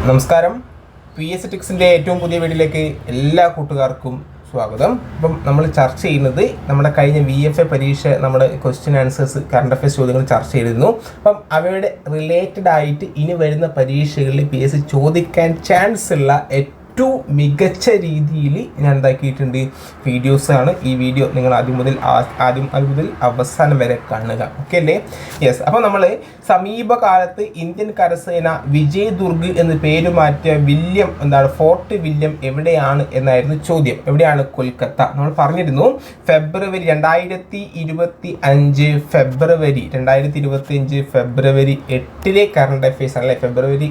നമസ്കാരം. PS ടിക്സിൻ്റെ ഏറ്റവും പുതിയ വീഡിയോയിലേക്ക് എല്ലാ കൂട്ടുകാർക്കും സ്വാഗതം. അപ്പം നമ്മൾ ചർച്ച ചെയ്യുന്നത് നമ്മുടെ കഴിഞ്ഞ VFA പരീക്ഷ നമ്മുടെ ക്വസ്റ്റ്യൻ ആൻസേഴ്സ് കറണ്ട് അഫയേഴ്സ് ചോദ്യങ്ങൾ ചർച്ച ചെയ്തിരുന്നു. അപ്പം അവയുടെ റിലേറ്റഡ് ആയിട്ട് ഇനി വരുന്ന പരീക്ഷകളിൽ PS ചോദിക്കാൻ ചാൻസ് ഉള്ള ഏറ്റവും മികച്ച രീതിയിൽ ഞാൻ എന്താക്കിയിട്ടുണ്ട് വീഡിയോസാണ്. ഈ വീഡിയോ നിങ്ങൾ ആദ്യം മുതൽ അവസാനം വരെ കാണുക. ഓക്കെ അല്ലേ? യെസ്. അപ്പോൾ നമ്മൾ സമീപകാലത്ത് ഇന്ത്യൻ കരസേന വിജയ് ദുർഗ് എന്ന് പേര് മാറ്റിയ ഫോർട്ട് വില്യം എവിടെയാണ് എന്നായിരുന്നു ചോദ്യം. എവിടെയാണ്? കൊൽക്കത്ത. നമ്മൾ പറഞ്ഞിരുന്നു ഫെബ്രുവരി 2025 ഫെബ്രുവരി 8 കറണ്ട് അഫയേഴ്സ് ആണല്ലേ. ഫെബ്രുവരി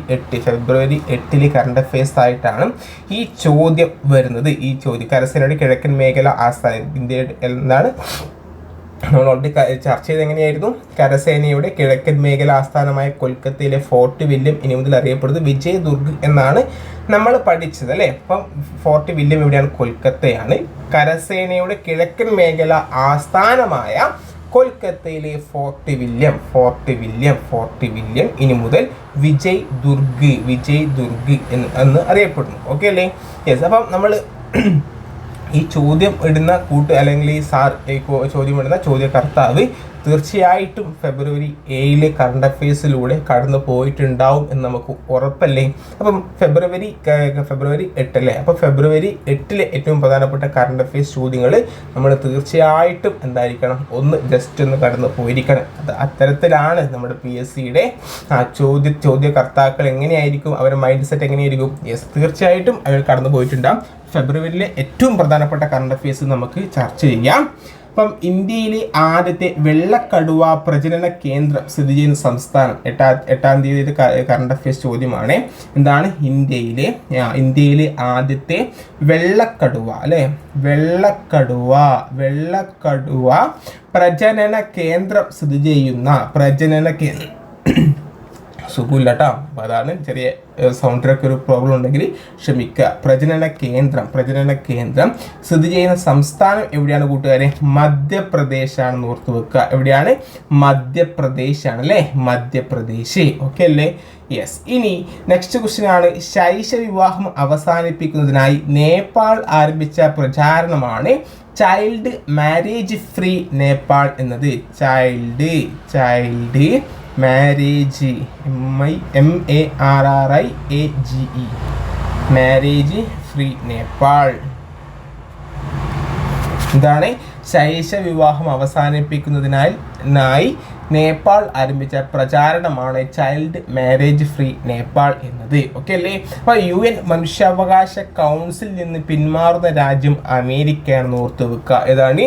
8 കറണ്ട് അഫയേഴ്സ് ആയിട്ടാണ് ഈ ചോദ്യം വരുന്നത്. ഈ ചോദ്യം കരസേനയുടെ കിഴക്കൻ മേഖല ആസ്ഥാനം ഇന്ത്യയുടെ എന്താണ് നമ്മൾ ഓൾറെഡി ചർച്ച ചെയ്ത് എങ്ങനെയായിരുന്നു? കരസേനയുടെ കിഴക്കൻ മേഖല ആസ്ഥാനമായ കൊൽക്കത്തയിലെ ഫോർട്ട് വില്യം ഇനി മുതൽ അറിയപ്പെടുന്നത് വിജയ് ദുർഗ് എന്നാണ് നമ്മൾ പഠിച്ചത് അല്ലേ. അപ്പം ഫോർട്ട് വില്യം എവിടെയാണ്? കൊൽക്കത്തയാണ്. കരസേനയുടെ കിഴക്കൻ മേഖല ആസ്ഥാനമായ കൊൽക്കത്തയിലെ ഫോർട്ട് വില്യം ഇനി മുതൽ വിജയ് ദുർഗ് എന്ന് അറിയപ്പെടുന്നു. ഓക്കെ അല്ലേ? യെസ്. അപ്പം നമ്മൾ ഈ ചോദ്യം ഇടുന്ന അല്ലെങ്കിൽ ഈ ചോദ്യം ഇടുന്ന ചോദ്യകർത്താവ് തീർച്ചയായിട്ടും ഫെബ്രുവരി 7 കറണ്ട് അഫയേഴ്സിലൂടെ കടന്നു പോയിട്ടുണ്ടാവും എന്ന് നമുക്ക് ഉറപ്പല്ലേ. അപ്പം ഫെബ്രുവരി 8 അല്ലേ. അപ്പോൾ ഫെബ്രുവരി 8 ഏറ്റവും പ്രധാനപ്പെട്ട കറണ്ട് അഫയേഴ്സ് ചോദ്യങ്ങൾ നമ്മൾ തീർച്ചയായിട്ടും എന്തായിരിക്കണം? ജസ്റ്റ് ഒന്ന് കടന്നു പോയിരിക്കണം. അത്തരത്തിലാണ് നമ്മുടെ PSCയുടെ ചോദ്യകർത്താക്കൾ എങ്ങനെയായിരിക്കും, അവരുടെ മൈൻഡ് സെറ്റ് എങ്ങനെയായിരിക്കും? യെസ്, തീർച്ചയായിട്ടും അവർ കടന്നു പോയിട്ടുണ്ടാകും. ഫെബ്രുവരിയിലെ ഏറ്റവും പ്രധാനപ്പെട്ട കറണ്ട് അഫയേഴ്സ് നമുക്ക് ചർച്ച ചെയ്യാം. അപ്പം ഇന്ത്യയിലെ ആദ്യത്തെ വെള്ളക്കടുവ പ്രജനന കേന്ദ്രം സ്ഥിതി ചെയ്യുന്ന സംസ്ഥാനം 8-ാം തീയതി കറണ്ട് അഫയേഴ്സ് ചോദ്യമാണ്. എന്താണ്? ഇന്ത്യയിലെ ആദ്യത്തെ വെള്ളക്കടുവ അല്ലെ. വെള്ളക്കടുവ പ്രജനന കേന്ദ്രം സ്ഥിതി ചെയ്യുന്ന സുഖമില്ല കേട്ടോ. അപ്പോൾ അതാണ് ചെറിയ സൗണ്ടിലൊക്കെ ഒരു പ്രോബ്ലം ഉണ്ടെങ്കിൽ ക്ഷമിക്കുക. പ്രജനന കേന്ദ്രം സ്ഥിതി ചെയ്യുന്ന സംസ്ഥാനം എവിടെയാണ് കൂട്ടുകാരെ? മധ്യപ്രദേശാണെന്ന് ഓർത്ത് വെക്കുക. എവിടെയാണ്? മധ്യപ്രദേശാണ് അല്ലേ. മധ്യപ്രദേശ്. ഓക്കെ അല്ലേ? യെസ്. ഇനി നെക്സ്റ്റ് ക്വസ്റ്റ്യൻ ആണ്, ശൈശവ വിവാഹം അവസാനിപ്പിക്കുന്നതിനായി നേപ്പാൾ ആരംഭിച്ച പ്രചാരണമാണ് ചൈൽഡ് മാരേജ് ഫ്രീ നേപ്പാൾ എന്നത്. Child marriage MARRIAGE marriage free Nepal. എന്താണ്? ശൈശവ വിവാഹം അവസാനിപ്പിക്കുന്നതിനായി നേപ്പാൾ ആരംഭിച്ച പ്രചാരണമാണ് ചൈൽഡ് മാരേജ് ഫ്രീ നേപ്പാൾ എന്നത്. ഓക്കെ അല്ലേ? അപ്പോൾ UN മനുഷ്യാവകാശ കൗൺസിലിൽ നിന്ന് പിന്മാറുന്ന രാജ്യം അമേരിക്കയാണെന്ന് ഓർത്ത് വെക്കുക. ഏതാണ്?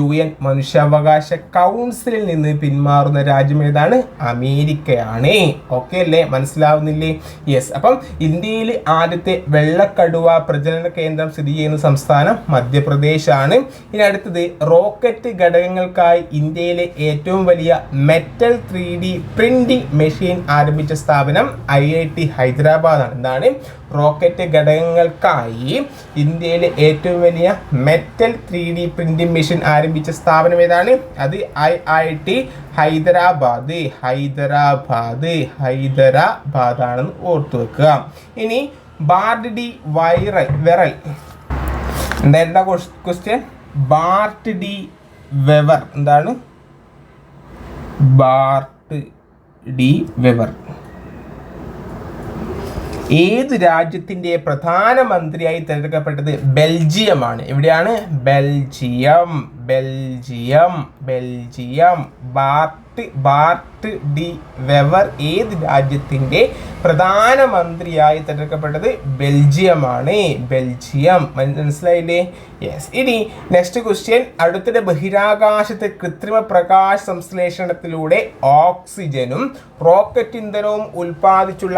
UN മനുഷ്യാവകാശ കൗൺസിലിൽ നിന്ന് പിന്മാറുന്ന രാജ്യം ഏതാണ്? അമേരിക്കയാണ്. ഓക്കെ അല്ലേ? മനസ്സിലാവുന്നില്ലേ? യെസ്. അപ്പം ഇന്ത്യയിൽ ആദ്യത്തെ വെള്ളക്കടുവ പ്രജനന കേന്ദ്രം സ്ഥിതി ചെയ്യുന്ന സംസ്ഥാനം മധ്യപ്രദേശാണ്. ഇനി അടുത്തത്, റോക്കറ്റ് ഘടകങ്ങൾക്കായി ഇന്ത്യയിലെ ഏറ്റവും വലിയ മെറ്റൽ 3D പ്രിന്റിംഗ് മെഷീൻ ആരംഭിച്ച സ്ഥാപനം IIT ഹൈദരാബാദാണ്. എന്താണ്? റോക്കറ്റ് ഘടകങ്ങൾക്കായി ഇന്ത്യയിലെ ഏറ്റവും വലിയ മെറ്റൽ 3D പ്രിന്റിംഗ് മെഷീൻ ആരംഭിച്ച സ്ഥാപനം ഏതാണ്? അത് IIT ഹൈദരാബാദാണെന്ന് ഓർത്തു വെക്കുക. ഇനി ബാർട്ട് ഡി വെറൽ എന്തായിരുന്നു ക്വസ്റ്റ്യൻ? Bart D വെവർ. എന്താണ്? ബാർട്ട് ഡി വെവർ ഏത് രാജ്യത്തിൻ്റെ പ്രധാനമന്ത്രിയായി തിരഞ്ഞെടുക്കപ്പെട്ടത്? ബെൽജിയമാണ്. എവിടെയാണ്? ബെൽജിയം. ബാർട്ട് ഡി വെവർ ഏത് രാജ്യത്തിൻ്റെ പ്രധാനമന്ത്രിയായി തിരഞ്ഞെടുക്കപ്പെട്ടത്? ബെൽജിയമാണ്. മനസ്സിലായില്ലേ? യെസ്. ഇനി നെക്സ്റ്റ് ക്വസ്റ്റ്യൻ, അടുത്തിടെ ബഹിരാകാശത്ത് കൃത്രിമ പ്രകാശ സംശ്ലേഷണത്തിലൂടെ ഓക്സിജനും റോക്കറ്റ് ഇന്ധനവും ഉൽപ്പാദിപ്പിച്ചുള്ള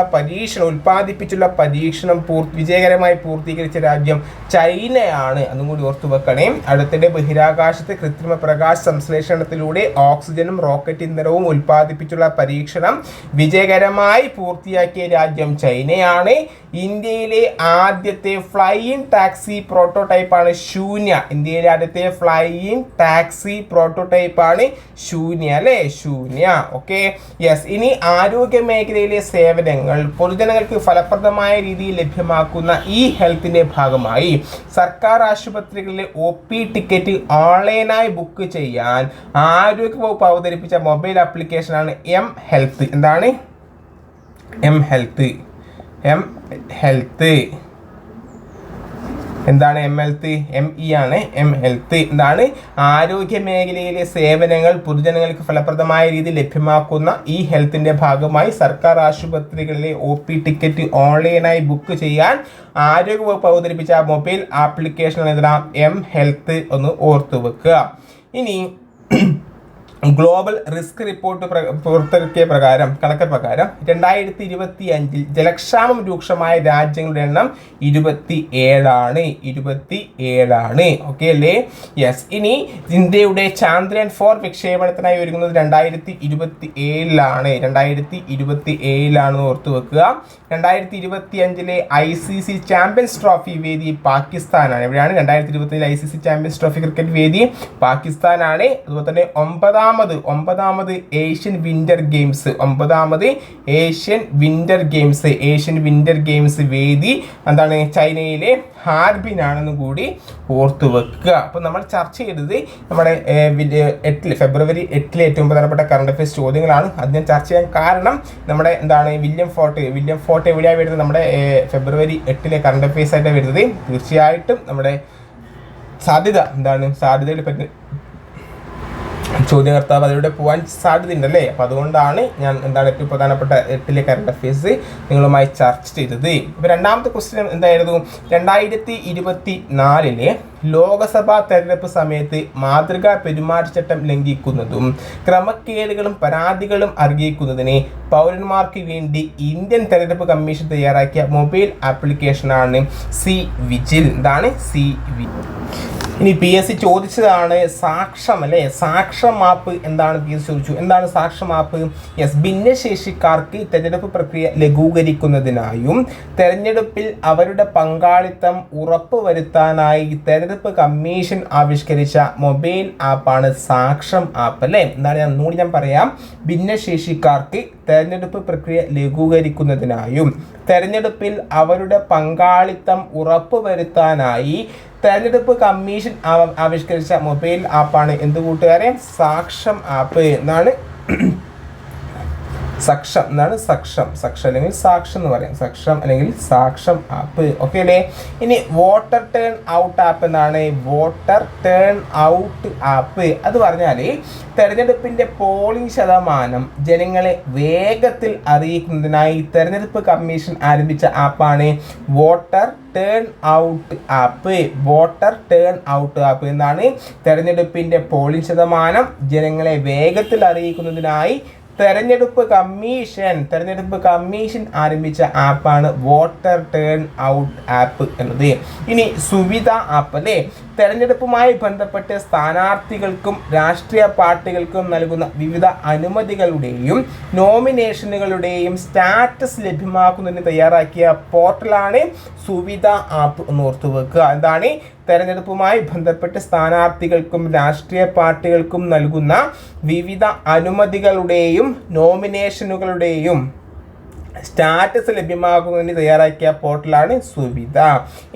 പരീക്ഷണം വിജയകരമായി പൂർത്തീകരിച്ച രാജ്യം ചൈനയാണ്. അതും കൂടി ഓർത്തു വെക്കണേ. അടുത്തിടെ ബഹിരാകാശ ആകാശത്ത് കൃത്രിമ പ്രകാശ സംശ്ലേഷണത്തിലൂടെ ഓക്സിജനും റോക്കറ്റ് ഇന്ധനവും ഉൽപ്പാദിപ്പിച്ചുള്ള പരീക്ഷണം വിജയകരമായി പൂർത്തിയാക്കിയ രാജ്യം ചൈനയാണ്. ഇന്ത്യയിലെ ആദ്യത്തെ ഫ്ലൈയിങ് ടാക്സി പ്രോട്ടോടൈപ്പാണ് ശൂന്യ. ഇന്ത്യയിലെ ആദ്യത്തെ ഫ്ലൈയിങ് ടാക്സി പ്രോട്ടോടൈപ്പാണ് ശൂന്യ അല്ലേ, ശൂന്യ. Okay, yes. ഇനി ആരോഗ്യ മേഖലയിലെ സേവനങ്ങൾ പൊതുജനങ്ങൾക്ക് ഫലപ്രദമായ രീതിയിൽ ലഭ്യമാക്കുന്ന ഈ ഹെൽത്തിന്റെ ഭാഗമായി സർക്കാർ ആശുപത്രികളിലെ OP ടിക്കറ്റ് ഓൺലൈനായി ബുക്ക് ചെയ്യാൻ ആരോഗ്യവകുപ്പ് അവതരിപ്പിച്ച മൊബൈൽ ആപ്ലിക്കേഷനാണ് M-Health. എന്താണ് M-Health? എന്താണ് M-Health? ME ആണ് M-Health. എന്താണ് ആരോഗ്യ മേഖലയിലെ സേവനങ്ങൾ പൊതുജനങ്ങൾക്ക് ഫലപ്രദമായ രീതിയിൽ ലഭ്യമാക്കുന്ന ഈ ഹെൽത്തിന്റെ ഭാഗമായി സർക്കാർ ആശുപത്രികളിലെ OP ടിക്കറ്റ് ഓൺലൈനായി ബുക്ക് ചെയ്യാൻ ആരോഗ്യവകുപ്പ് അവതരിപ്പിച്ച മൊബൈൽ ആപ്ലിക്കേഷൻ M-Health ഒന്ന് ഓർത്തു വെക്കുക. ഇനി ഗ്ലോബൽ റിസ്ക് റിപ്പോർട്ട് പുറത്തിറക്കിയ കണക്ക് പ്രകാരം 2025 ജലക്ഷാമം രൂക്ഷമായ രാജ്യങ്ങളുടെ എണ്ണം 27ആണ്. ഓക്കെ അല്ലേ, യെസ്. ഇനി ഇന്ത്യയുടെ ചന്ദ്രയാൻ 4 വിക്ഷേപണത്തിനായി ഒരുങ്ങുന്നത് 2027 ഓർത്തു വെക്കുക. 2025 ICC ചാമ്പ്യൻസ് ട്രോഫി വേദി പാകിസ്ഥാനാണ്. എവിടെയാണ്? 2025 ICC ചാമ്പ്യൻസ് ട്രോഫി ക്രിക്കറ്റ് വേദി പാകിസ്ഥാനാണ്. അതുപോലെ തന്നെ ഒമ്പതാമത് ഏഷ്യൻ വിന്റർ ഗെയിംസ് വേദി എന്താണ്? ചൈനയിലെ ഹാർബിനാണെന്ന് കൂടി ഓർത്തു വെക്കുക. അപ്പോൾ നമ്മൾ ചർച്ച ചെയ്തത് നമ്മുടെ ഫെബ്രുവരി 8 ഏറ്റവും പ്രധാനപ്പെട്ട കറണ്ട് അഫയേഴ്സ് ചോദ്യങ്ങളാണ്. അത് ഞാൻ ചർച്ച ചെയ്യാൻ കാരണം നമ്മുടെ എന്താണ് വില്യം ഫോർട്ട് എവിടെയാണ് വരുന്നത്? നമ്മുടെ ഫെബ്രുവരി 8 കറണ്ട് അഫയേഴ്സ് ആയിട്ടാണ് വരുന്നത്. തീർച്ചയായിട്ടും നമ്മുടെ സാധ്യതയുടെ പറ്റി ചോദ്യകർത്താവ് അതിലൂടെ പോകാൻ സാധ്യതയുണ്ടല്ലേ. അപ്പോൾ അതുകൊണ്ടാണ് ഞാൻ ഏറ്റവും പ്രധാനപ്പെട്ട 8 കറണ്ട് അഫയേഴ്സ് നിങ്ങളുമായി ചർച്ച ചെയ്തത്. ഇപ്പോൾ രണ്ടാമത്തെ ക്വസ്റ്റ്യൻ എന്തായിരുന്നു? 2024 ലോകസഭാ തെരഞ്ഞെടുപ്പ് സമയത്ത് മാതൃകാ പെരുമാറ്റച്ചട്ടം ലംഘിക്കുന്നതും ക്രമക്കേടുകളും പരാതികളും അറിയിക്കുന്നതിന് പൗരന്മാർക്ക് വേണ്ടി ഇന്ത്യൻ തെരഞ്ഞെടുപ്പ് കമ്മീഷൻ തയ്യാറാക്കിയ മൊബൈൽ ആപ്ലിക്കേഷനാണ് C-Vigil. എന്താണ് C-Vigil? ഇനി PSC ചോദിച്ചതാണ് സാക്ഷം അല്ലേ, സാക്ഷം ആപ്പ് എന്താണ്? PSC ചോദിച്ചു. എന്താണ് സാക്ഷം ആപ്പ്? യെസ്, ഭിന്നശേഷിക്കാർക്ക് തെരഞ്ഞെടുപ്പ് പ്രക്രിയ ലഘൂകരിക്കുന്നതിനായും തെരഞ്ഞെടുപ്പിൽ അവരുടെ പങ്കാളിത്തം ഉറപ്പുവരുത്താനായി തെരഞ്ഞെടുപ്പ് കമ്മീഷൻ ആവിഷ്കരിച്ച മൊബൈൽ ആപ്പാണ് സാക്ഷം ആപ്പ് അല്ലേ. എന്താണ്? ഞാൻ പറയാം. ഭിന്നശേഷിക്കാർക്ക് തെരഞ്ഞെടുപ്പ് പ്രക്രിയ ലഘൂകരിക്കുന്നതിനായും തെരഞ്ഞെടുപ്പിൽ അവരുടെ പങ്കാളിത്തം ഉറപ്പുവരുത്താനായി തെരഞ്ഞെടുപ്പ് കമ്മീഷൻ ആവിഷ്കരിച്ച മൊബൈൽ ആപ്പാണ് എന്ത് കൂട്ടുകാരെ? സാക്ഷം ആപ്പ്. എന്നാണ് സക്ഷം അല്ലെങ്കിൽ സാക്ഷം എന്ന് പറയാം. സക്ഷം അല്ലെങ്കിൽ സാക്ഷം ആപ്പ്. ഓക്കെ അല്ലേ. ഇനി വോട്ടർ ടേൺ ഔട്ട് ആപ്പ് എന്നാണ്? വോട്ടർ ടേൺ ഔട്ട് ആപ്പ് അത് പറഞ്ഞാൽ തെരഞ്ഞെടുപ്പിൻ്റെ പോളിംഗ് ശതമാനം ജനങ്ങളെ വേഗത്തിൽ അറിയിക്കുന്നതിനായി തെരഞ്ഞെടുപ്പ് കമ്മീഷൻ ആരംഭിച്ച ആപ്പാണ് വോട്ടർ ടേൺ ഔട്ട് ആപ്പ്. എന്നാണ് തെരഞ്ഞെടുപ്പിൻ്റെ പോളിംഗ് ശതമാനം ജനങ്ങളെ വേഗത്തിൽ അറിയിക്കുന്നതിനായി തെരഞ്ഞെടുപ്പ് കമ്മീഷൻ ആരംഭിച്ച ആപ്പാണ് വോട്ടർ ടേൺ ഔട്ട് ആപ്പ് എന്നത്. ഇനി സുവിധ ആപ്പ് അല്ലേ. തെരഞ്ഞെടുപ്പുമായി ബന്ധപ്പെട്ട് സ്ഥാനാർത്ഥികൾക്കും രാഷ്ട്രീയ പാർട്ടികൾക്കും നൽകുന്ന വിവിധ അനുമതികളുടെയും നോമിനേഷനുകളുടെയും സ്റ്റാറ്റസ് ലഭ്യമാക്കുന്നതിന് തയ്യാറാക്കിയ പോർട്ടലാണ് സുവിധ ആപ്പ് എന്ന് ഓർത്തു വെക്കുക. എന്താണ്? തെരഞ്ഞെടുപ്പുമായി ബന്ധപ്പെട്ട് സ്ഥാനാർത്ഥികൾക്കും രാഷ്ട്രീയ പാർട്ടികൾക്കും നൽകുന്ന വിവിധ അനുമതികളുടെയും നോമിനേഷനുകളുടെയും സ്റ്റാറ്റസ് ലഭ്യമാക്കുന്നതിന് തയ്യാറാക്കിയ പോർട്ടലാണ് സുവിധ.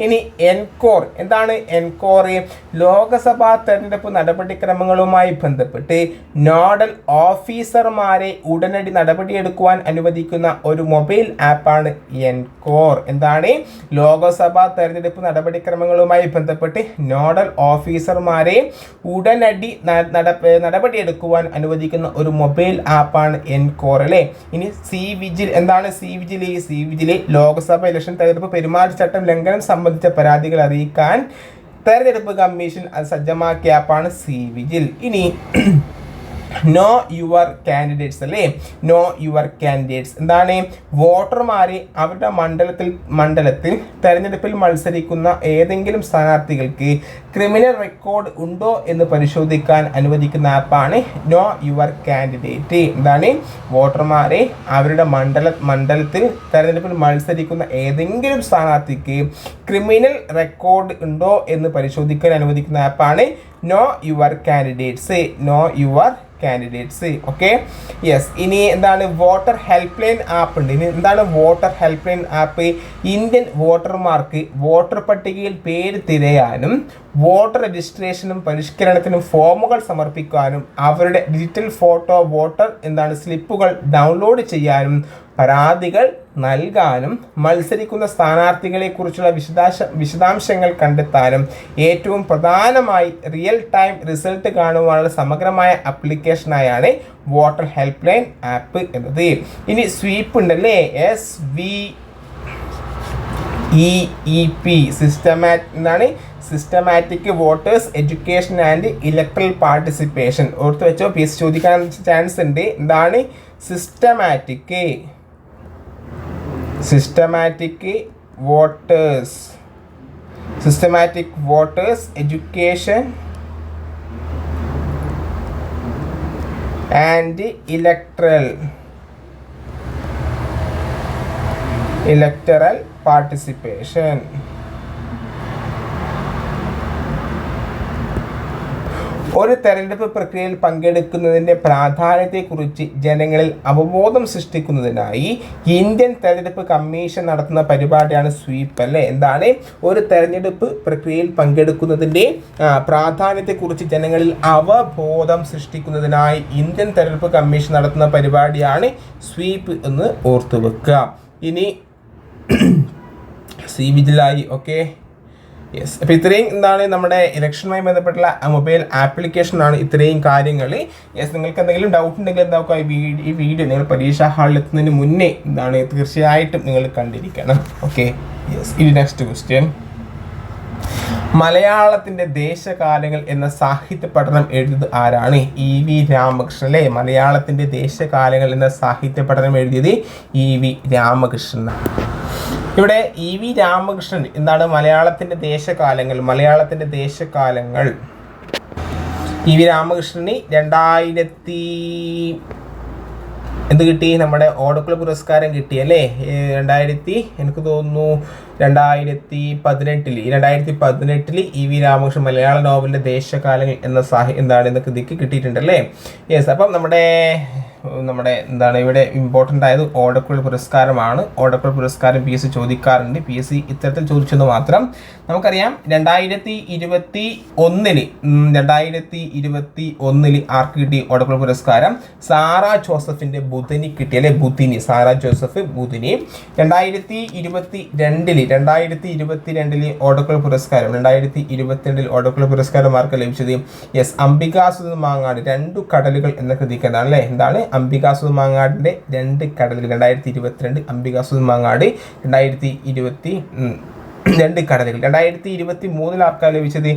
ഇനി എൻകോർ. എന്താണ് എൻകോർ? ലോകസഭാ തെരഞ്ഞെടുപ്പ് നടപടിക്രമങ്ങളുമായി ബന്ധപ്പെട്ട് നോഡൽ ഓഫീസർമാരെ ഉടനടി നടപടിയെടുക്കുവാൻ അനുവദിക്കുന്ന ഒരു മൊബൈൽ ആപ്പാണ് എൻകോർ. എന്താണ്? ലോകസഭാ തെരഞ്ഞെടുപ്പ് നടപടിക്രമങ്ങളുമായി ബന്ധപ്പെട്ട് നോഡൽ ഓഫീസർമാരെ ഉടനടി നടപടിയെടുക്കുവാൻ അനുവദിക്കുന്ന ഒരു മൊബൈൽ ആപ്പാണ് എൻകോർ അല്ലേ. ഇനി C-Vigil. എന്താണ് C-Vigil? ലോക്സഭ ഇലക്ഷൻ തെരഞ്ഞെടുപ്പ് പെരുമാറ്റച്ചട്ടം ലംഘനം സംബന്ധിച്ച പരാതികൾ അറിയിക്കാൻ തെരഞ്ഞെടുപ്പ് കമ്മീഷൻ സജ്ജമാക്കിയ ആപ്പാണ് C-Vigil. ഇനി നോ യുവർ കാൻഡിഡേറ്റ്സ് അല്ലേ, നോ യുവർ കാൻഡിഡേറ്റ്സ് എന്താണ്? വോട്ടർമാർ അവരുടെ മണ്ഡലത്തിൽ തെരഞ്ഞെടുപ്പിൽ മത്സരിക്കുന്ന ഏതെങ്കിലും സ്ഥാനാർത്ഥികൾക്ക് ക്രിമിനൽ റെക്കോർഡ് ഉണ്ടോ എന്ന് പരിശോധിക്കാൻ അനുവദിക്കുന്ന ആപ്പാണ് നോ യുവർ കാൻഡിഡേറ്റ്. എന്താണ്? വോട്ടർമാരെ അവരുടെ മണ്ഡലത്തിൽ തെരഞ്ഞെടുപ്പിൽ മത്സരിക്കുന്ന ഏതെങ്കിലും സ്ഥാനാർത്ഥിക്ക് ക്രിമിനൽ റെക്കോർഡ് ഉണ്ടോ എന്ന് പരിശോധിക്കാൻ അനുവദിക്കുന്ന ആപ്പാണ് no your candidates, no your candidates. Okay, yes. ഇനി എന്താണ്? വോട്ടർ ഹെൽപ്പ് ലൈൻ ആപ്പ് ഉണ്ട്. ഇനി എന്താണ് voter help line app? Indian വോട്ടർമാർക്ക് വോട്ടർ പട്ടികയിൽ പേര് തിരയാനും വോട്ടർ രജിസ്ട്രേഷനും പരിഷ്കരണത്തിനും ഫോമുകൾ സമർപ്പിക്കാനും അവരുടെ ഡിജിറ്റൽ ഫോട്ടോ വോട്ടർ സ്ലിപ്പുകൾ ഡൗൺലോഡ് ചെയ്യാനും പരാതികൾ നൽകാനും മത്സരിക്കുന്ന സ്ഥാനാർത്ഥികളെക്കുറിച്ചുള്ള വിശദാംശങ്ങൾ കണ്ടെത്താനും ഏറ്റവും പ്രധാനമായി റിയൽ ടൈം റിസൾട്ട് കാണുവാനുള്ള സമഗ്രമായ ആപ്ലിക്കേഷനായാണ് വോട്ടർ ഹെൽപ്പ് ലൈൻ ആപ്പ് എന്നത്. ഇനി സ്വീപ്പ് ഉണ്ടല്ലേ, SVEEP, systematic voters education and electoral participation. ഓർത്ത് വെച്ചോ, PSC ചോദിക്കാൻ ചാൻസ് ഉണ്ട്. എന്താണ്? Systematic voters education and electoral participation. ഒരു തെരഞ്ഞെടുപ്പ് പ്രക്രിയയിൽ പങ്കെടുക്കുന്നതിൻ്റെ പ്രാധാന്യത്തെക്കുറിച്ച് ജനങ്ങളിൽ അവബോധം സൃഷ്ടിക്കുന്നതിനായി ഇന്ത്യൻ തെരഞ്ഞെടുപ്പ് കമ്മീഷൻ നടത്തുന്ന പരിപാടിയാണ് സ്വീപ്പ് അല്ലേ. എന്താണ്? ഒരു തെരഞ്ഞെടുപ്പ് പ്രക്രിയയിൽ പങ്കെടുക്കുന്നതിൻ്റെ പ്രാധാന്യത്തെക്കുറിച്ച് ജനങ്ങളിൽ അവബോധം സൃഷ്ടിക്കുന്നതിനായി ഇന്ത്യൻ തെരഞ്ഞെടുപ്പ് കമ്മീഷൻ നടത്തുന്ന പരിപാടിയാണ് സ്വീപ്പ് എന്ന് ഓർത്തു വെക്കുക. ഇനി വിജിലായി. Okay, yes. അപ്പോൾ ഇത്രയും നമ്മുടെ ഇലക്ഷനുമായി ബന്ധപ്പെട്ടുള്ള മൊബൈൽ ആപ്ലിക്കേഷനാണ് ഇത്രയും കാര്യങ്ങൾ. യെസ്, നിങ്ങൾക്ക് എന്തെങ്കിലും ഡൗട്ട് ഉണ്ടെങ്കിൽ എന്താക്കുക, ഈ വീഡിയോ നിങ്ങൾ പരീക്ഷാ ഹാളിൽ എത്തുന്നതിന് മുന്നേ തീർച്ചയായിട്ടും നിങ്ങൾ കണ്ടിരിക്കണം. Okay, yes. ഇനി നെക്സ്റ്റ് ക്വസ്റ്റ്യൻ. മലയാളത്തിൻ്റെ ദേശകാലങ്ങൾ എന്ന സാഹിത്യ പഠനം എഴുതിയത് ആരാണ്? EV രാമകൃഷ്ണൻ അല്ലേ. മലയാളത്തിൻ്റെ ദേശകാലങ്ങൾ എന്ന സാഹിത്യ പഠനം എഴുതിയത് EV രാമകൃഷ്ണൻ. ഇവിടെ EV രാമകൃഷ്ണൻ മലയാളത്തിൻ്റെ ദേശകാലങ്ങൾ EV രാമകൃഷ്ണന് 2000 എന്ത് കിട്ടി? നമ്മുടെ ഓടക്കുഴൽ പുരസ്കാരം കിട്ടിയല്ലേ. എനിക്ക് തോന്നുന്നു 2018 EV രാമകൃഷ്ണൻ മലയാള നോവലിൻ്റെ ദേശകാലങ്ങൾ എന്ന ഇതിക്ക് കിട്ടിയിട്ടുണ്ടല്ലേ. യെസ്. അപ്പം നമ്മുടെ ഇവിടെ ഇമ്പോർട്ടൻ്റ് ആയത് ഓടക്കുഴൽ പുരസ്കാരമാണ്. ഓടക്കുഴൽ പുരസ്കാരം PSC ചോദിക്കാറുണ്ട്. PSC ഇത്തരത്തിൽ ചോദിച്ചെന്ന് മാത്രം. നമുക്കറിയാം 2021 ആർക്ക് കിട്ടി ഓടക്കുഴൽ പുരസ്കാരം? സാറാ ജോസഫിൻ്റെ ബുധിനി കിട്ടിയല്ലേ. Sarah Joseph Budhini. 2022 ഓടക്കുഴൽ പുരസ്കാരം 2022 ഓടക്കുഴൽ പുരസ്കാരം ആർക്ക് ലഭിച്ചത്? യെസ്, അംബികാസുധൻ മാങ്ങാട് 2 കടലുകൾ എന്ന കൃതിക്ക് എന്താണ് അംബികാസുധൻ മാങ്ങാടിൻ്റെ 2 കടലുകൾ. 2022 അംബികാസുധൻ മാങ്ങാട് 2 കടലുകൾ. 2023 ആർക്കാണ് ലഭിച്ചത്?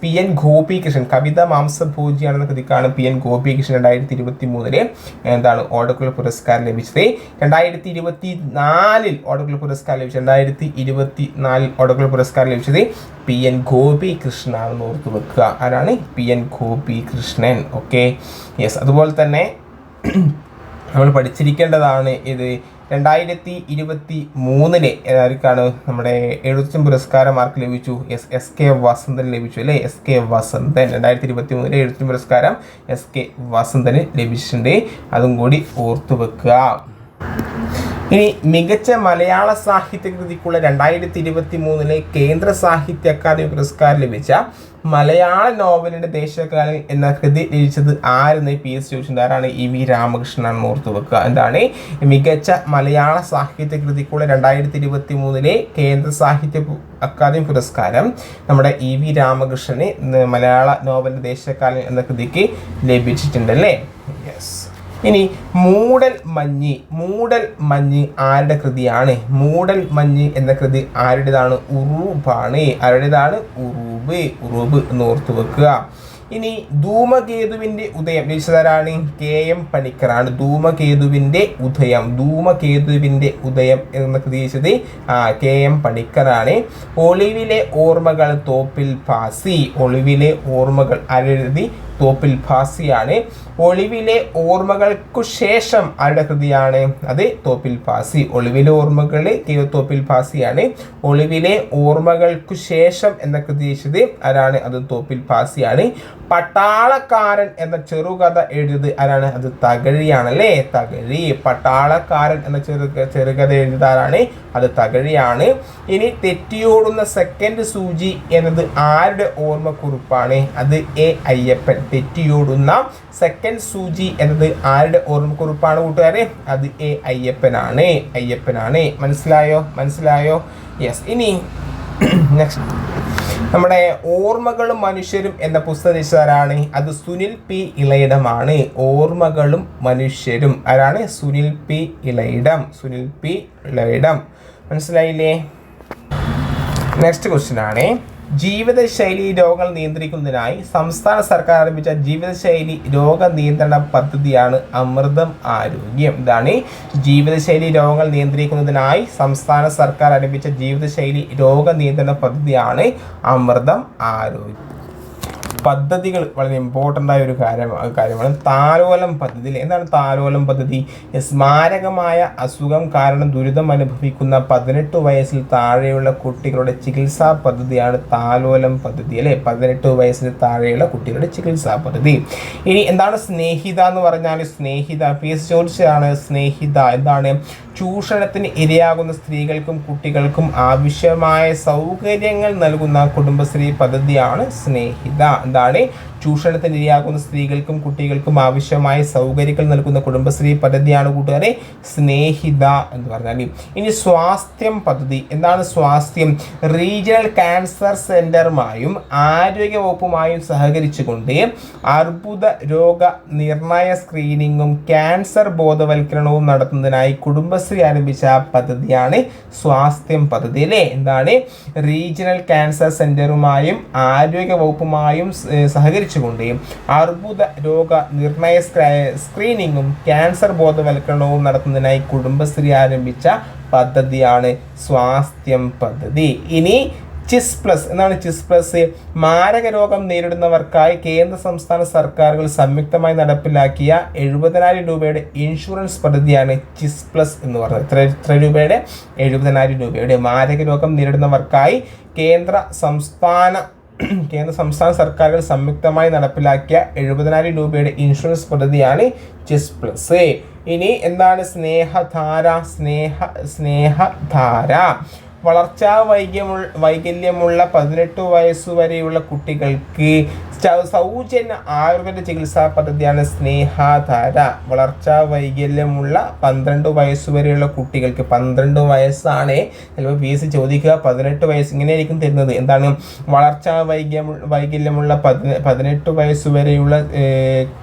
PN ഗോപികൃഷ്ണൻ കവിത മാംസഭോജിയാണെന്ന കൃതിക്കാണ് PN ഗോപികൃഷ്ണൻ 2023 ഓടക്കുഴൽ പുരസ്കാരം ലഭിച്ചത്. 2024 ഓടക്കുഴൽ പുരസ്കാരം ലഭിച്ചത് 2024 ഓടക്കുഴൽ പുരസ്കാരം ലഭിച്ചത് PN ഗോപികൃഷ്ണനാണെന്ന് ഓർത്ത് വെക്കുക. ആരാണ്? PN ഗോപികൃഷ്ണൻ. Okay, yes. അതുപോലെ തന്നെ നമ്മൾ പഠിച്ചിരിക്കേണ്ടതാണ് ഇത് 2023 ആർക്കാണ് നമ്മുടെ എഴുത്തും പുരസ്കാരം ആർക്ക് ലഭിച്ചു? SK വസന്തൻ ലഭിച്ചു അല്ലേ. SK വസന്തൻ 2023 എഴുത്തും പുരസ്കാരം SK വസന്തന് ലഭിച്ചിട്ടുണ്ട്. അതും കൂടി ഓർത്തു വെക്കുക. ഇനി മികച്ച മലയാള സാഹിത്യ കൃതിക്കുള്ള 2023 കേന്ദ്ര സാഹിത്യ അക്കാദമി പുരസ്കാരം ലഭിച്ച മലയാള നോവലിൻ്റെ ദേശകാലം എന്ന കൃതി രചിച്ചത് ആരെന്ന് PSC ചോദിച്ചിട്ടുണ്ട്. ആരാണ്? EV രാമകൃഷ്ണൻ ഓർത്തു വെക്കുക. എന്താണ്? മികച്ച മലയാള സാഹിത്യ കൃതിക്കുള്ള 2023 കേന്ദ്ര സാഹിത്യ അക്കാദമി പുരസ്കാരം നമ്മുടെ EV രാമകൃഷ്ണന് മലയാള നോവലിൻ്റെ ദേശകാലം എന്ന കൃതിക്ക് ലഭിച്ചിട്ടുണ്ടല്ലേ. യെസ്. ഇനി മൂടൽ മഞ്ഞ് ആരുടെ കൃതിയാണ്? മൂടൽ മഞ്ഞ് എന്ന കൃതി ആരുടേതാണ്? ഉറൂബാണ്. ആരുടേതാണ്? ഉറൂബ് എന്ന് ഓർത്തു വെക്കുക. ഇനി ധൂമകേതുവിൻ്റെ ഉദയം രചിച്ചതാരാണ്? KM പണിക്കറാണ്. ധൂമകേതുവിൻ്റെ ഉദയം എന്ന കൃതി രചിച്ചത് KM പണിക്കറാണ്. ഒളിവിലെ ഓർമ്മകൾ തോപ്പിൽ ഭാസി. ഒളിവിലെ ഓർമ്മകൾ ആരെഴുതി? തോപ്പിൽ ഭാസിയാണ്. ഒളിവിലെ ഓർമ്മകൾക്കു ശേഷം ആരുടെ കൃതിയാണ്? അത് തോപ്പിൽ ഭാസി. ഒളിവിലെ ഓർമ്മകൾ തോപ്പിൽ ഭാസിയാണ്. ഒളിവിലെ ഓർമ്മകൾക്കു ശേഷം എന്ന കൃതി രചിച്ചത് ആരാണ്? അത് തോപ്പിൽ ഭാസിയാണ്. പട്ടാളക്കാരൻ എന്ന ചെറുകഥ എഴുതിയത് ആരാണ്? അത് തകഴിയാണല്ലേ, തകഴി. പട്ടാളക്കാരൻ എന്ന ചെറുകഥ എഴുതിയത് ആരാണ്? അത് തകഴിയാണ്. ഇനി തെറ്റിയോടുന്ന സെക്കൻഡ് സൂചി എന്നത് ആരുടെ ഓർമ്മക്കുറിപ്പാണ്? അത് അയ്യപ്പൻ. തെറ്റിയോടുന്ന സെക്കൻഡ് സൂചി എന്നത് ആരുടെ ഓർമ്മക്കുറിപ്പാണ് കൂട്ടുകാരെ? അത് അയ്യപ്പനാണ്. മനസ്സിലായോ? യെസ്. ഇനി നെക്സ്റ്റ് നമ്മുടെ ഓർമ്മകളും മനുഷ്യരും എന്ന പുസ്തകം രചിച്ചതാരാണ്? അത് സുനിൽ P. ഇളയിടമാണ്. ഓർമ്മകളും മനുഷ്യരും ആരാണ്? സുനിൽ P. ഇളയിടം. മനസ്സിലായില്ലേ? നെക്സ്റ്റ് ക്വസ്റ്റ്യൻ ആണ്, ജീവിതശൈലി രോഗങ്ങൾ നിയന്ത്രിക്കുന്നതിനായി സംസ്ഥാന സർക്കാർ ആരംഭിച്ച ജീവിതശൈലി രോഗ നിയന്ത്രണ പദ്ധതിയാണ് അമൃതം ആരോഗ്യം. ഇതാണ് ജീവിതശൈലി രോഗങ്ങൾ നിയന്ത്രിക്കുന്നതിനായി സംസ്ഥാന സർക്കാർ ആരംഭിച്ച ജീവിതശൈലി രോഗ നിയന്ത്രണ പദ്ധതിയാണ് അമൃതം ആരോഗ്യം. പദ്ധതികൾ വളരെ ഇമ്പോർട്ടൻ്റ് ആയ ഒരു കാര്യമാണ്. താലോലം പദ്ധതി. എന്താണ് താലോലം പദ്ധതി? മാരകമായ അസുഖം കാരണം ദുരിതം അനുഭവിക്കുന്ന 18 വയസ്സിൽ താഴെയുള്ള കുട്ടികളുടെ ചികിത്സാ പദ്ധതിയാണ് താലോലം പദ്ധതി അല്ലേ. 18 വയസ്സിന് താഴെയുള്ള കുട്ടികളുടെ ചികിത്സാ പദ്ധതി. ഇനി എന്താണ് സ്നേഹിത എന്ന് പറഞ്ഞാൽ? സ്നേഹിത PS ചോദിച്ചതാണ്. സ്നേഹിത എന്താണ്? ചൂഷണത്തിന് ഇരയാകുന്ന സ്ത്രീകൾക്കും കുട്ടികൾക്കും ആവശ്യമായ സൗകര്യങ്ങൾ നൽകുന്ന കുടുംബശ്രീ പദ്ധതിയാണ് സ്നേഹിത. എന്താണ്? ചൂഷണത്തിന് ഇരയാകുന്ന സ്ത്രീകൾക്കും കുട്ടികൾക്കും ആവശ്യമായ സൗകര്യങ്ങൾ നൽകുന്ന കുടുംബശ്രീ പദ്ധതിയാണ് കൂട്ടുകാരെ സ്നേഹിത എന്ന് പറഞ്ഞാൽ. ഇനി സ്വാസ്ഥ്യം പദ്ധതി. എന്താണ് സ്വാസ്ഥ്യം? റീജിയണൽ ക്യാൻസർ സെന്ററുമായും ആരോഗ്യ വകുപ്പുമായും സഹകരിച്ചുകൊണ്ട് അർബുദ രോഗ നിർണയ സ്ക്രീനിങ്ങും ക്യാൻസർ ബോധവൽക്കരണവും നടത്തുന്നതിനായി കുടുംബശ്രീ ആരംഭിച്ച പദ്ധതിയാണ് സ്വാസ്ഥ്യം പദ്ധതി അല്ലേ. എന്താണ്? റീജിയണൽ ക്യാൻസർ സെന്ററുമായും ആരോഗ്യ വകുപ്പുമായും സഹകരിച്ചുകൊണ്ട് അർബുദ രോഗ നിർണയ സ്ക്രീനിങ്ങും ക്യാൻസർ ബോധവൽക്കരണവും നടത്തുന്നതിനായി കുടുംബശ്രീ ആരംഭിച്ച പദ്ധതിയാണ് സ്വാസ്ഥ്യം പദ്ധതി. ഇനി ചിസ് പ്ലസ്. എന്താണ് ചിസ് പ്ലസ്? മാരക രോഗം നേരിടുന്നവർക്കായി കേന്ദ്ര സംസ്ഥാന സർക്കാരുകൾ സംയുക്തമായി നടപ്പിലാക്കിയ 70,000 രൂപയുടെ ഇൻഷുറൻസ് പദ്ധതിയാണ് ചിസ് പ്ലസ് എന്ന് പറയുന്നത്. എത്ര രൂപയുടെ? 70,000 രൂപയുടെ മാരക രോഗം നേരിടുന്നവർക്കായി കേന്ദ്ര സംസ്ഥാന സർക്കാരുകൾ സംയുക്തമായി നടപ്പിലാക്കിയ 70,000 രൂപയുടെ ഇൻഷുറൻസ് പദ്ധതിയാണ് ചിസ് പ്ലസ്. ഇനി എന്താണ് സ്നേഹധാര? സ്നേഹധാര വളർച്ചാ വൈകല്യമുള്ള 18 വയസ്സുവരെയുള്ള കുട്ടികൾക്ക് സൗജന്യ ആയുർവേദ ചികിത്സാ പദ്ധതിയാണ് സ്നേഹധാര. വളർച്ചാ വൈകല്യമുള്ള 12 വയസ്സുവരെയുള്ള കുട്ടികൾക്ക്, 12 വയസ്സാണ് ചിലപ്പോൾ PS ചോദിക്കുക, 18 വയസ്സ് ഇങ്ങനെയായിരിക്കും തരുന്നത്. എന്താണ്? വളർച്ചാ വൈകല്യമുള്ള 18 വയസ്സുവരെയുള്ള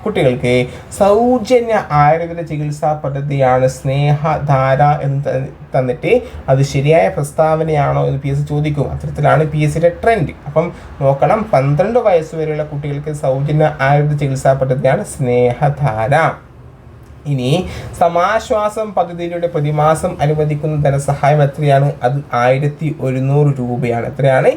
കുട്ടികൾക്ക് സൗജന്യ ആയുർവേദ ചികിത്സാ പദ്ധതിയാണ് സ്നേഹധാര എന്ന് തന്നിട്ട് അത് ശരിയായ പ്രസ്താവനയാണോ എന്ന് PS ചോദിക്കും. അത്തരത്തിലാണ് PSയുടെ ട്രെൻഡ്. അപ്പം നോക്കണം, 12 വയസ്സുവരെയുള്ള കുട്ടികൾക്ക് സൗജന്യ ആയുർവേദ ചികിത്സാ പദ്ധതിയാണ് സ്നേഹധാര. ഇനി സമാശ്വാസം പദ്ധതിയിലൂടെ പ്രതിമാസം അനുവദിക്കുന്ന ധനസഹായം എത്രയാണ്? അത് 1100 രൂപയാണ്. എത്രയാണ്?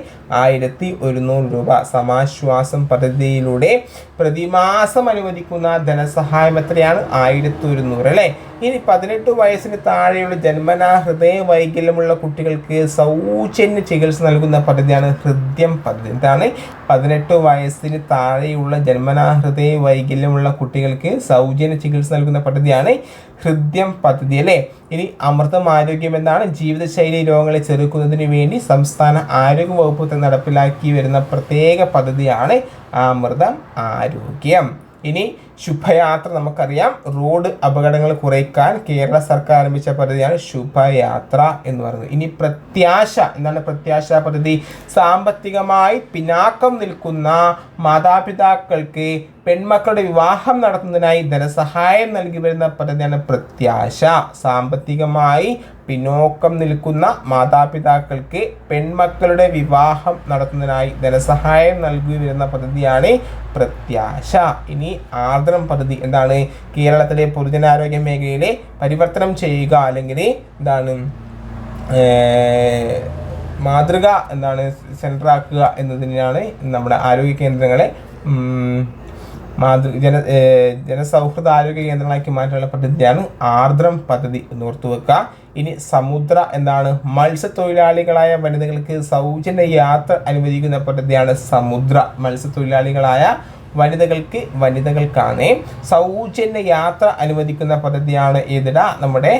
1100 രൂപ. സമാശ്വാസം പദ്ധതിയിലൂടെ പ്രതിമാസം അനുവദിക്കുന്ന ധനസഹായം എത്രയാണ്? 1100 അല്ലേ. ഇനി 18 വയസ്സിന് താഴെയുള്ള ജന്മനാ ഹൃദയ വൈകല്യമുള്ള കുട്ടികൾക്ക് സൗജന്യ ചികിത്സ നൽകുന്ന പദ്ധതിയാണ് ഹൃദ്യം പദ്ധതി. എന്താണ്? 18 വയസ്സിന് താഴെയുള്ള ജന്മനാ ഹൃദയ വൈകല്യമുള്ള കുട്ടികൾക്ക് സൗജന്യ ചികിത്സ നൽകുന്ന പദ്ധതിയാണ് ഹൃദ്യം പദ്ധതി അല്ലേ. ഇനി അമൃതം ആരോഗ്യം എന്താണ്? ജീവിതശൈലി രോഗങ്ങളെ ചെറുക്കുന്നതിന് വേണ്ടി സംസ്ഥാന ആരോഗ്യ വകുപ്പ് നടപ്പിലാക്കി വരുന്ന പ്രത്യേക പദ്ധതിയാണ് അമൃതം ആരോഗ്യം. ഇനി ശുഭയാത്ര നമുക്കറിയാം. റോഡ് അപകടങ്ങൾ കുറയ്ക്കാൻ കേരള സർക്കാർ ആരംഭിച്ച പദ്ധതിയാണ് ശുഭയാത്ര എന്ന് പറയുന്നത്. ഇനി പ്രത്യാശ. എന്താണ് പ്രത്യാശ പദ്ധതി? സാമ്പത്തികമായി പിന്നാക്കം നിൽക്കുന്ന മാതാപിതാക്കൾക്ക് പെൺമക്കളുടെ വിവാഹം നടത്തുന്നതിനായി ധനസഹായം നൽകി വരുന്ന പദ്ധതിയാണ് പ്രത്യാശ. സാമ്പത്തികമായി പിന്നോക്കം നിൽക്കുന്ന മാതാപിതാക്കൾക്ക് പെൺമക്കളുടെ വിവാഹം നടത്തുന്നതിനായി ധനസഹായം നൽകി വരുന്ന പദ്ധതിയാണ് പ്രത്യാശ. ഇനി ആർദ്രം പദ്ധതി എന്താണ്? കേരളത്തിലെ പൊതുജനാരോഗ്യ മേഖലയിലെ പരിവർത്തനം ചെയ്യുക, അല്ലെങ്കിൽ എന്താണ് മാതൃക എന്താണ് സെൻറ്ററാക്കുക എന്നതിനാണ് നമ്മുടെ ആരോഗ്യ കേന്ദ്രങ്ങളെ ജനസൗഹൃദ ആരോഗ്യ കേന്ദ്രങ്ങളാക്കി മാറ്റാനുള്ള പദ്ധതിയാണ് ആർദ്രം പദ്ധതി എന്ന് ഓർത്തുവെക്കുക. ഇനി സമുദ്ര എന്താണ്? മത്സ്യത്തൊഴിലാളികളായ വനിതകൾക്ക് സൗജന്യ യാത്ര അനുവദിക്കുന്ന പദ്ധതിയാണ് സമുദ്ര. മത്സ്യത്തൊഴിലാളികളായ വനിതകൾക്കാണ് സൗജന്യ യാത്ര അനുവദിക്കുന്ന പദ്ധതിയാണ് ഏതിടാ? നമ്മുടെ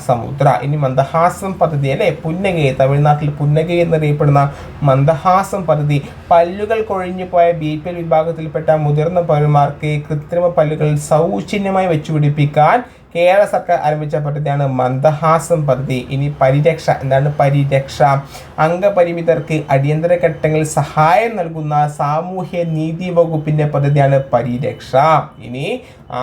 സമുദ്ര. ഇനി മന്ദഹാസം പദ്ധതി അല്ലേ? പുന്നകൈ, തമിഴ്നാട്ടിൽ പുന്നകൈ എന്നറിയപ്പെടുന്ന മന്ദഹാസം പദ്ധതി പല്ലുകൾ കൊഴിഞ്ഞു പോയ BPL വിഭാഗത്തിൽപ്പെട്ട മുതിർന്ന പൗരന്മാർക്ക് കൃത്രിമ പല്ലുകൾ സൗജന്യമായി വെച്ചുപിടിപ്പിക്കാൻ കേരള സർക്കാർ ആരംഭിച്ച പദ്ധതിയാണ് മന്ദഹാസം പദ്ധതി. ഇനി പരിരക്ഷ എന്താണ്? പരിരക്ഷ അംഗപരിമിതർക്ക് അടിയന്തര ഘട്ടങ്ങളിൽ സഹായം നൽകുന്ന സാമൂഹ്യ നീതി വകുപ്പിന്റെ പദ്ധതിയാണ് പരിരക്ഷ. ഇനി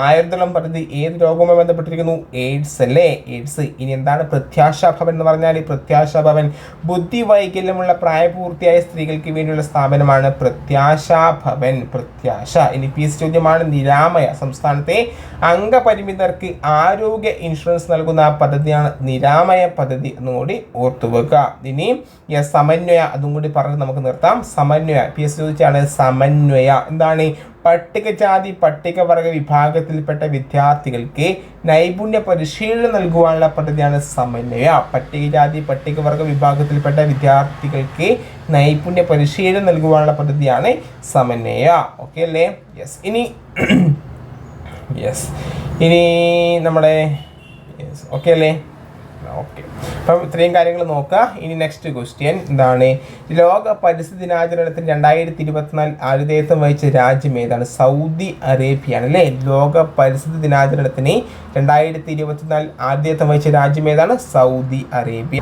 ആയുർദളം പദ്ധതി ഏത് രോഗവുമായി ബന്ധപ്പെട്ടിരിക്കുന്നു? എയ്ഡ്സ് അല്ലേ? എയ്ഡ്സ്. ഇനി എന്താണ് പ്രത്യാശാ ഭവൻ എന്ന് പറഞ്ഞാൽ? പ്രത്യാശാ ഭവൻ ബുദ്ധി വൈകല്യമുള്ള പ്രായപൂർത്തിയായ സ്ത്രീകൾക്ക് വേണ്ടിയുള്ള സ്ഥാപനമാണ് പ്രത്യാശാ ഭവൻ. പ്രത്യാശ. ഇനി പീസ് ചോദ്യമാണ് നിരാമയ. സംസ്ഥാനത്തെ അംഗപരിമിതർക്ക് ആരോഗ്യ ഇൻഷുറൻസ് നൽകുന്ന പദ്ധതിയാണ് നിരാമയ പദ്ധതി എന്നുകൂടി ഓർത്തുവെക്കുക. ഇനി സമന്വയ, അതും കൂടി പറഞ്ഞ് നമുക്ക് നിർത്താം. സമന്വയ PS ചോദിച്ചാണ് സമന്വയ എന്താണ്? പട്ടികജാതി പട്ടികവർഗ വിഭാഗത്തിൽപ്പെട്ട വിദ്യാർത്ഥികൾക്ക് നൈപുണ്യ പരിശീലനം നൽകുവാനുള്ള പദ്ധതിയാണ് സമന്വയ. പട്ടികജാതി പട്ടികവർഗ വിഭാഗത്തിൽപ്പെട്ട വിദ്യാർത്ഥികൾക്ക് നൈപുണ്യ പരിശീലനം നൽകുവാനുള്ള പദ്ധതിയാണ് സമന്വയ. ഓക്കെ അല്ലേ? യെസ്. ഇനി നമ്മുടെ ഓക്കെ അല്ലേ? ഓക്കെ. അപ്പം ഇത്രയും കാര്യങ്ങൾ നോക്കുക. ഇനി നെക്സ്റ്റ് ക്വസ്റ്റ്യൻ എന്താണ്? ലോക പരിസ്ഥിതി ദിനാചരണത്തിന് 2024 ആതിഥേയത്വം വഹിച്ച രാജ്യം ഏതാണ്? സൗദി അറേബ്യയാണ് അല്ലേ? ലോക പരിസ്ഥിതി ദിനാചരണത്തിന് 2024 ആതിഥേയത്വം വഹിച്ച രാജ്യം ഏതാണ്? Saudi Arabia.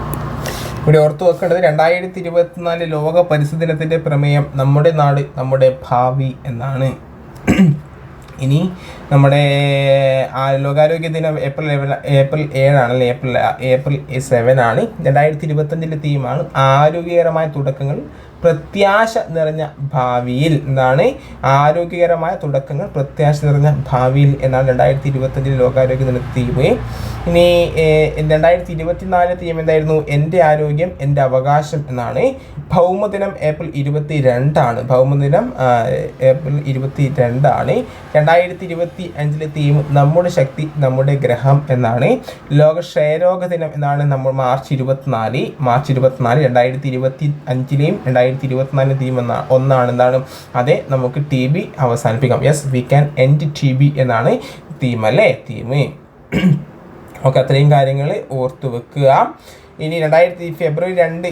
ഇവിടെ ഓർത്തു വെക്കേണ്ടത് 2024 ലോക പരിസ്ഥിതി ദിനത്തിൻ്റെ പ്രമേയം നമ്മുടെ നാട് നമ്മുടെ ഭാവി എന്നാണ്. ഇനി നമ്മുടെ ലോകാരോഗ്യ ദിനം ഏപ്രിൽ 7 ആണല്ലേ? ഏപ്രിൽ 7 ആണ്. 2025 തീമാണ് ആരോഗ്യകരമായ തുടക്കങ്ങൾ പ്രത്യാശ നിറഞ്ഞ ഭാവിയിൽ. എന്താണ്? ആരോഗ്യകരമായ തുടക്കങ്ങൾ പ്രത്യാശ നിറഞ്ഞ ഭാവിയിൽ എന്നാണ് 2025 ലോകാരോഗ്യ ദിന തീം. ഇനി 2024 തീം എന്തായിരുന്നു? എൻ്റെ ആരോഗ്യം എൻ്റെ അവകാശം എന്നാണ്. ഭൗമദിനം ഏപ്രിൽ 22 ആണ്. ഭൗമദിനം ഏപ്രിൽ 22 ആണ്. 2025 തീം നമ്മുടെ ശക്തി നമ്മുടെ ഗ്രഹം എന്നാണ്. ലോക ക്ഷയരോഗ ദിനം എന്നാണ് നമ്മൾ മാർച്ച് 24 2025 2024 തീം ഒന്നാണ്. എന്താണ്? അതെ, നമുക്ക് TB അവസാനിപ്പിക്കാം. Yes, we can end TB എന്നാണ് തീം അല്ലേ? തീം. ഓക്കെ, അത്രയും കാര്യങ്ങൾ ഓർത്തു വെക്കുക. ഇനി ഫെബ്രുവരി 2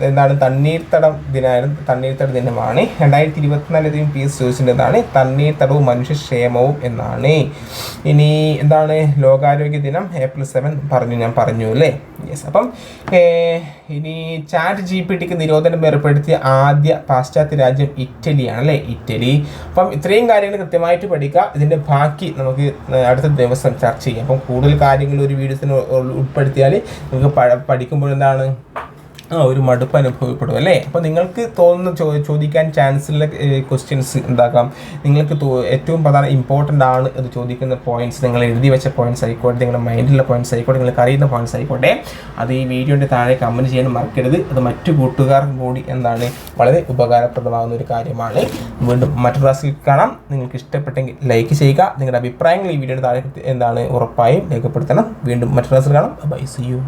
എന്താണ്? തണ്ണീർത്തട ദിനമാണ്. 2024 PS ചോദിച്ചിട്ടുള്ളതാണ് തണ്ണീർത്തടവും മനുഷ്യക്ഷേമവും എന്നാണ്. ഇനി എന്താണ്? ലോകാരോഗ്യ ദിനം ഏപ്രിൽ 7 ഞാൻ പറഞ്ഞു അല്ലേ? യെസ്. അപ്പം ഇനി ChatGPTക്ക് നിരോധനം ഏർപ്പെടുത്തിയ ആദ്യ പാശ്ചാത്യ രാജ്യം ഇറ്റലിയാണ് അല്ലേ? ഇറ്റലി. അപ്പം ഇത്രയും കാര്യങ്ങൾ കൃത്യമായിട്ട് പഠിക്കുക. ഇതിൻ്റെ ബാക്കി നമുക്ക് അടുത്ത ദിവസം ചർച്ച ചെയ്യാം. അപ്പം കൂടുതൽ കാര്യങ്ങൾ ഒരു വീഡിയോസിന് ഉൾപ്പെടുത്തിയാൽ നമുക്ക് പഠിക്കുമ്പോൾ എന്താണ് ഒരു മടുപ്പ് അനുഭവപ്പെടും അല്ലേ? അപ്പോൾ നിങ്ങൾക്ക് തോന്നുന്ന ചോദിക്കാൻ ചാൻസുള്ള ക്വസ്റ്റ്യൻസ് എന്താക്കാം? നിങ്ങൾക്ക് ഏറ്റവും പ്രധാന ഇമ്പോർട്ടൻ്റ് ആണ് അത് ചോദിക്കുന്ന പോയിന്റ്സ്, നിങ്ങൾ എഴുതി വെച്ച പോയിന്റ്സ് ആയിക്കോട്ടെ, നിങ്ങളുടെ മൈൻഡിലുള്ള പോയിന്റ്സ് ആയിക്കോട്ടെ, നിങ്ങൾക്ക് അറിയുന്ന പോയിന്റ്സ് ആയിക്കോട്ടെ, അത് ഈ വീഡിയോൻ്റെ താഴെ കമൻറ്റ് ചെയ്യാൻ മറക്കരുത്. അത് മറ്റു കൂട്ടുകാർക്കും കൂടി എന്താണ് വളരെ ഉപകാരപ്രദമാകുന്ന ഒരു കാര്യമാണ്. വീണ്ടും മറ്റൊരു ക്ലാസ്സിൽ കാണാം. നിങ്ങൾക്ക് ഇഷ്ടപ്പെട്ടെങ്കിൽ ലൈക്ക് ചെയ്യുക. നിങ്ങളുടെ അഭിപ്രായങ്ങൾ ഈ വീഡിയോയുടെ താഴെ എന്താണ് ഉറപ്പായും രേഖപ്പെടുത്തണം. വീണ്ടും മറ്റൊരു ക്ലാസ്സിൽ കാണാം. Bye, see U.